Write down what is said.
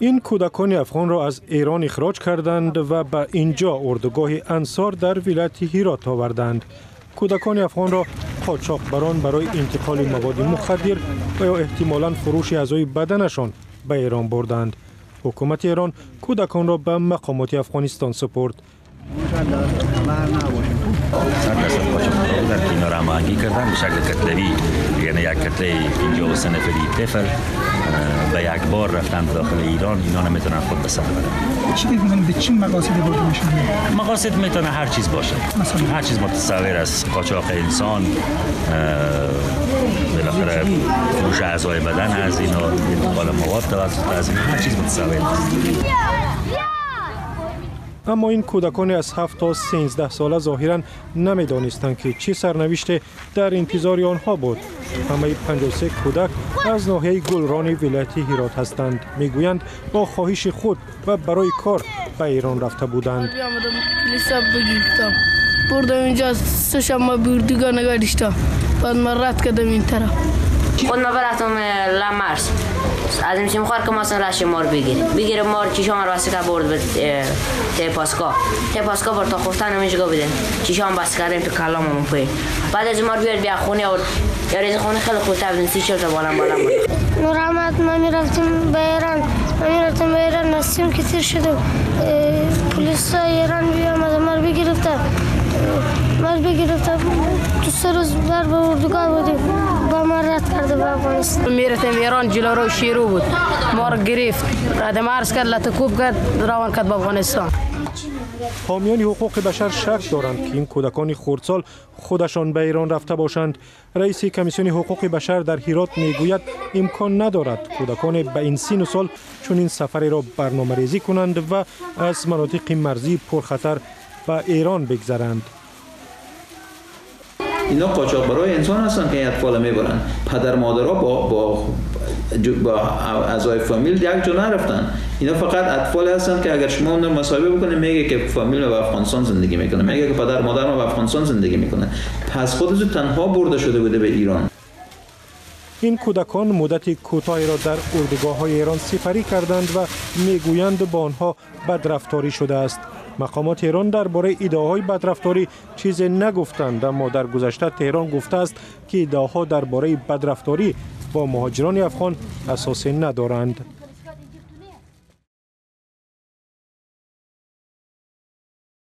این کودکان افغان را از ایران اخراج کردند و به اینجا اردوگاه انصار در ولایت هرات آوردند. کودکان افغان را قاچاقبران برای انتقال مواد مخدر و یا احتمالاً فروش اعضای بدنشان به ایران بردند. حکومت ایران کودکان را به مقامات افغانستان سپرد. در کنار هماهنگی کردن به شکل کتلوی، یعنی یک کتله 50 نفری طفل به یک بار رفتن داخل ایران، اینا نمیتونن خود به سر برن. چی میگن به چه مقاصدی برده میشن؟ مقاصد میتونه هر چیز باشه، مثلا هر چیز متصور از قاچاق انسان، بالاخره فروش اعضای بدن از اینا، انتقال مواد توسط از اینا، هر چیز متصور است. اما این کودکان از 7 تا 13 ساله ظاهراً نمی‌دانستند که چه سرنوشتی در انتظار آنها بود. همه 53 کودک از ناحیه گلران ولایت هرات هستند. میگویند با خواهش خود و برای کار به ایران رفته بودند. بردم اینجا سه بردگاه نگاه داشتم، بعد من رد کردم این طرف. خود ما برفتم لامارس، از این میخواد که مثلا رش مار بگیره مار چیشام رو واسه برد به تپاسکا برد تا خفتن نمیشه بده چیشام بس کردیم تو کلاممون پای بعد از مار بیاد بیا خونه و یاری خونه خیلی خوب تبدیل 30 تا بالا نورامت ما میرفتیم به ایران نسیم که تیر شده پلیس ایران بیامد مار بگرفته تو 3 روز بر به اردوگاه بودیم با ما رد کرده به افغانستان. میرفتیم ایران جلو رو شیرو بود، ما رو گرفت رد مرز کرد لطکوب کرد روان کرد به افغانستان. حامیان حقوق بشر شک دارند که این کودکان خردسال خودشان به ایران رفته باشند. رئیس کمیسیون حقوق بشر در هرات میگوید امکان ندارد کودکان به این سن و سال چون این سفری را برنامه‌ریزی کنند و از مناطق مرزی پرخطر به ایران بگذرند. اینا قاچاقبرای انسان هستن که این اطفال میبرن. پدر مادرها با اعضای فامیل یک جا نرفتن. اینا فقط اطفال هستن که اگر شما اون مصاحبه بکنید میگه که فامیل به افغانستان زندگی میکنه، میگه که پدر مادر ما به افغانستان زندگی میکنه. پس خودشو تنها برده شده بوده به ایران. این کودکان مدت کوتاهی را در اردوگاه‌های ایران سپری کردند و میگویند با آنها بدرفتاری شده است. مقامات ایران درباره ادعاهای بدرفتاری چیزی نگفتند، اما در گذشته تهران گفته است که ادعاها درباره بدرفتاری با مهاجران افغان اساس ندارند.